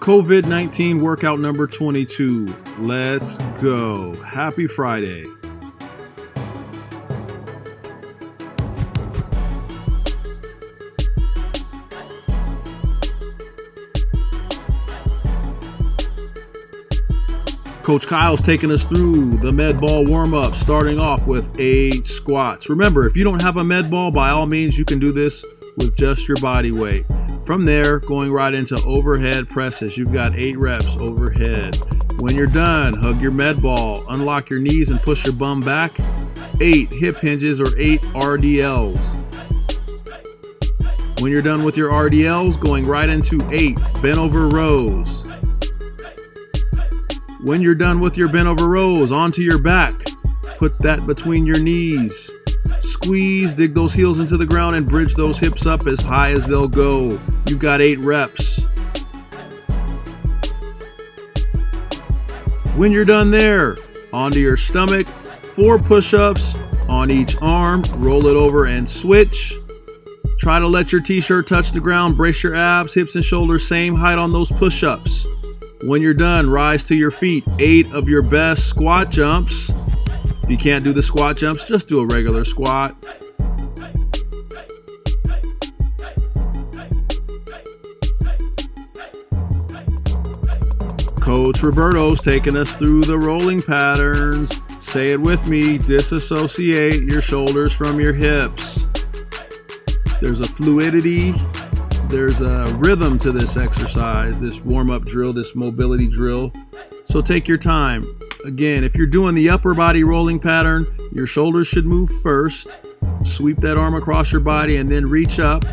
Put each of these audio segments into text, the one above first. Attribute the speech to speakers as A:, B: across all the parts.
A: COVID-19 workout number 22. Let's go. Happy Friday. Coach Kyle's taking us through the med ball warm-up, starting off with 8 squats. Remember, if you don't have a med ball, by all means, you can do this with just your body weight. From there, going right into overhead presses. You've got 8 reps overhead. When you're done, hug your med ball, unlock your knees and push your bum back. 8 hip hinges or 8 RDLs. When you're done with your RDLs, going right into 8 bent over rows. When you're done with your bent over rows, onto your back. Put that between your knees. Squeeze, dig those heels into the ground and bridge those hips up as high as they'll go. You've got 8 reps. When you're done there, onto your stomach, 4 push-ups on each arm, roll it over and switch. Try to let your t-shirt touch the ground, brace your abs, hips and shoulders, same height on those push-ups. When you're done, rise to your feet. 8 of your best squat jumps. If you can't do the squat jumps, just do a regular squat. Coach Roberto's taking us through the rolling patterns. Say it with me, disassociate your shoulders from your hips. There's a fluidity. There's a rhythm to this exercise, this warm-up drill, this mobility drill. So take your time. Again, if you're doing the upper body rolling pattern, your shoulders should move first. Sweep that arm across your body and then reach up.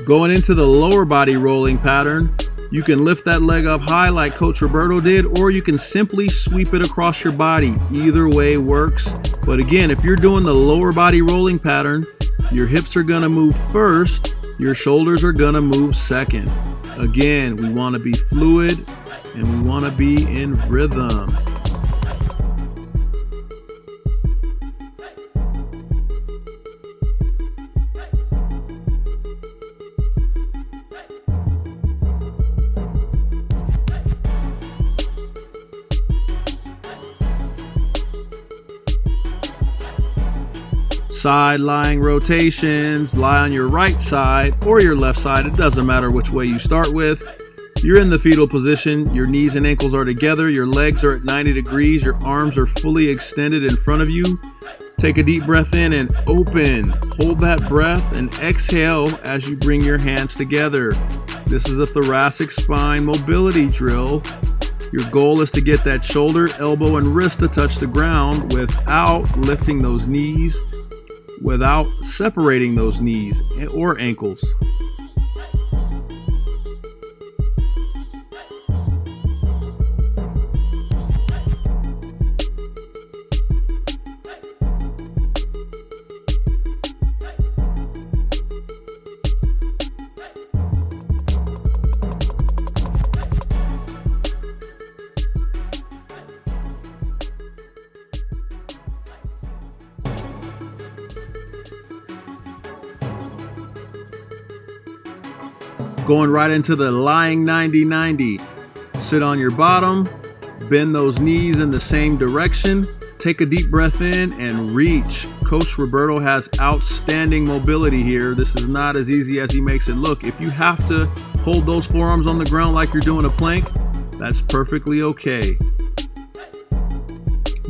A: Going into the lower body rolling pattern, you can lift that leg up high like Coach Roberto did, or you can simply sweep it across your body. Either way works. But again, if you're doing the lower body rolling pattern, your hips are gonna move first, your shoulders are gonna move second. Again, we wanna be fluid and we wanna be in rhythm. Side lying rotations, lie on your right side or your left side. It doesn't matter which way you start with. You're in the fetal position. Your knees and ankles are together. Your legs are at 90 degrees. Your arms are fully extended in front of you. Take a deep breath in and open. Hold that breath and exhale as you bring your hands together. This is a thoracic spine mobility drill. Your goal is to get that shoulder, elbow, and wrist to touch the ground without lifting those knees, without separating those knees or ankles. Going right into the lying 90-90. Sit on your bottom, bend those knees in the same direction, take a deep breath in and reach. Coach Roberto has outstanding mobility here. This is not as easy as he makes it look. If you have to hold those forearms on the ground like you're doing a plank, that's perfectly okay.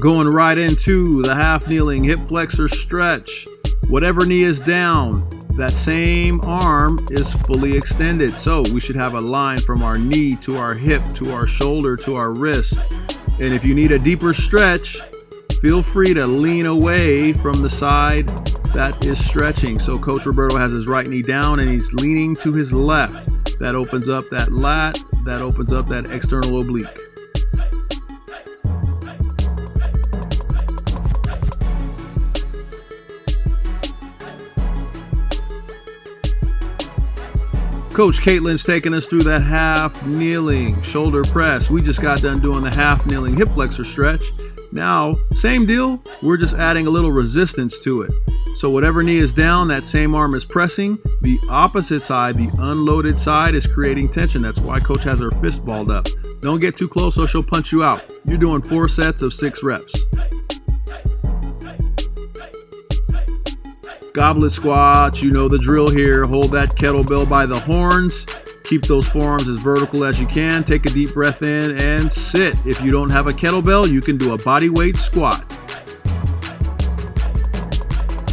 A: Going right into the half kneeling hip flexor stretch. Whatever knee is down, that same arm is fully extended. So we should have a line from our knee to our hip, to our shoulder, to our wrist. And if you need a deeper stretch, feel free to lean away from the side that is stretching. So Coach Roberto has his right knee down and he's leaning to his left. That opens up that lat, that opens up that external oblique. Coach Caitlin's taking us through that half kneeling shoulder press. We just got done doing the half kneeling hip flexor stretch. Now, same deal, we're just adding a little resistance to it. So whatever knee is down, that same arm is pressing. The opposite side, the unloaded side, is creating tension. That's why Coach has her fist balled up. Don't get too close or she'll punch you out. You're doing 4 sets of 6 reps. Goblet squats, you know the drill here. Hold that kettlebell by the horns. Keep those forearms as vertical as you can. Take a deep breath in and sit. If you don't have a kettlebell, you can do a body weight squat.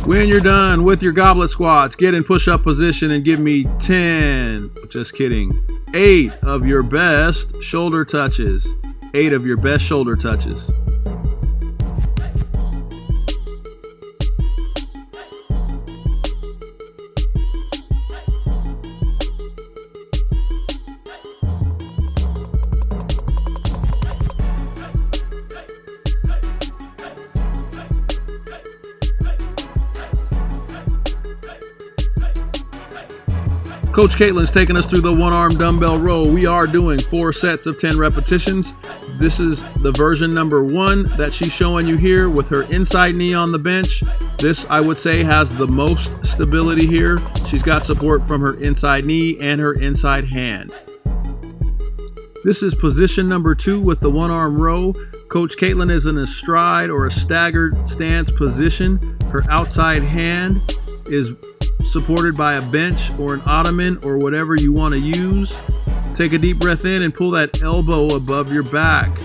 A: When you're done with your goblet squats, get in push-up position and give me 10, just kidding, 8 of your best shoulder touches. 8 of your best shoulder touches. Coach Caitlin's taking us through the one-arm dumbbell row. We are doing 4 sets of 10 repetitions. This is the version number 1 that she's showing you here with her inside knee on the bench. This, I would say, has the most stability here. She's got support from her inside knee and her inside hand. This is position number 2 with the one-arm row. Coach Caitlin is in a stride or a staggered stance position. Her outside hand is supported by a bench or an ottoman or whatever you want to use. Take a deep breath in and pull that elbow above your back.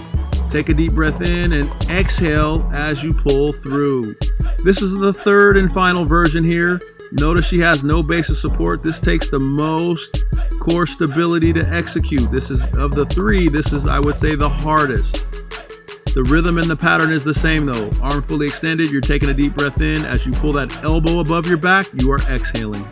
A: Take a deep breath in and exhale as you pull through. This is the third and final version here. Notice she has no base of support. This takes the most core stability to execute. This is, of the 3, this is, I would say, the hardest. The rhythm and the pattern is the same though. Arm fully extended, you're taking a deep breath in. As you pull that elbow above your back, you are exhaling.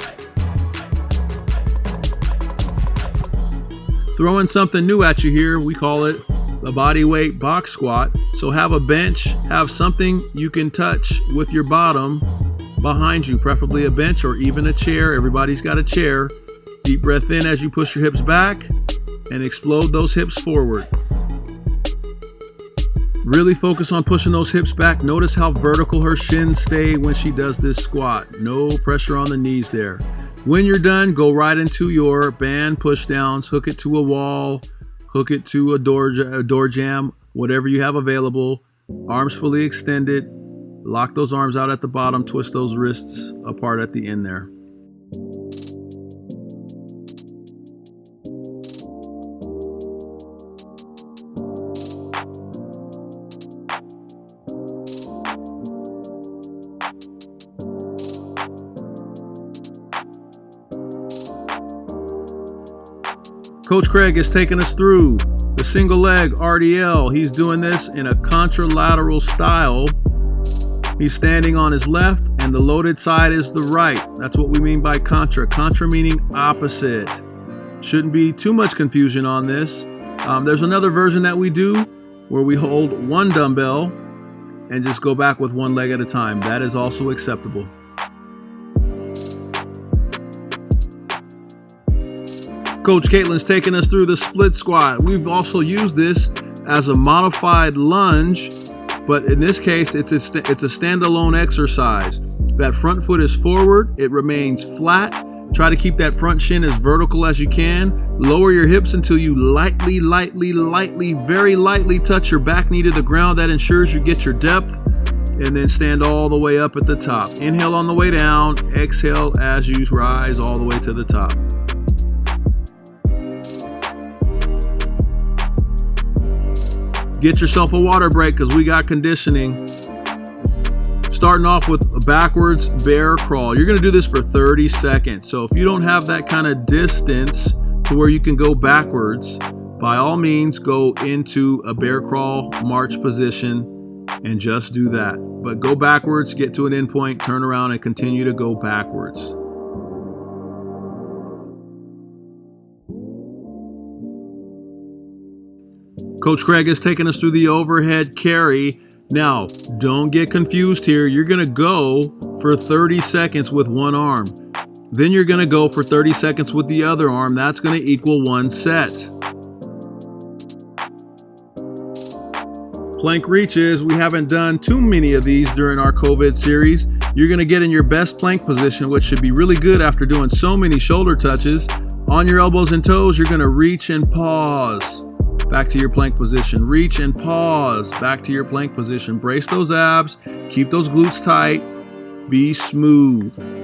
A: Throwing something new at you here, we call it the body weight box squat. So have a bench, have something you can touch with your bottom behind you, preferably a bench or even a chair. Everybody's got a chair. Deep breath in as you push your hips back and explode those hips forward. Really focus on pushing those hips back. Notice how vertical her shins stay when she does this squat. No pressure on the knees there. When you're done, go right into your band pushdowns. Hook it to a wall, hook it to a door jamb, whatever you have available. Arms fully extended. Lock those arms out at the bottom. Twist those wrists apart at the end there. Coach Craig is taking us through the single leg RDL. He's doing this in a contralateral style. He's standing on his left and the loaded side is the right. That's what we mean by contra. Contra meaning opposite. Shouldn't be too much confusion on this. There's another version that we do where we hold one dumbbell and just go back with one leg at a time. That is also acceptable. Coach Caitlin's taking us through the split squat. We've also used this as a modified lunge, but in this case, it's a standalone exercise. That front foot is forward. It remains flat. Try to keep that front shin as vertical as you can. Lower your hips until you lightly, very lightly touch your back knee to the ground. That ensures you get your depth. And then stand all the way up at the top. Inhale on the way down. Exhale as you rise all the way to the top. Get yourself a water break because we got conditioning. Starting off with a backwards bear crawl. You're going to do this for 30 seconds. So if you don't have that kind of distance to where you can go backwards, by all means go into a bear crawl march position and just do that. But go backwards, get to an endpoint, turn around and continue to go backwards. Coach Craig is taking us through the overhead carry. Now, don't get confused here. You're going to go for 30 seconds with one arm. Then you're going to go for 30 seconds with the other arm. That's going to equal 1 set. Plank reaches, we haven't done too many of these during our COVID series. You're going to get in your best plank position, which should be really good after doing so many shoulder touches. On your elbows and toes, you're going to reach and pause. Back to your plank position. Reach and pause. Back to your plank position. Brace those abs. Keep those glutes tight. Be smooth.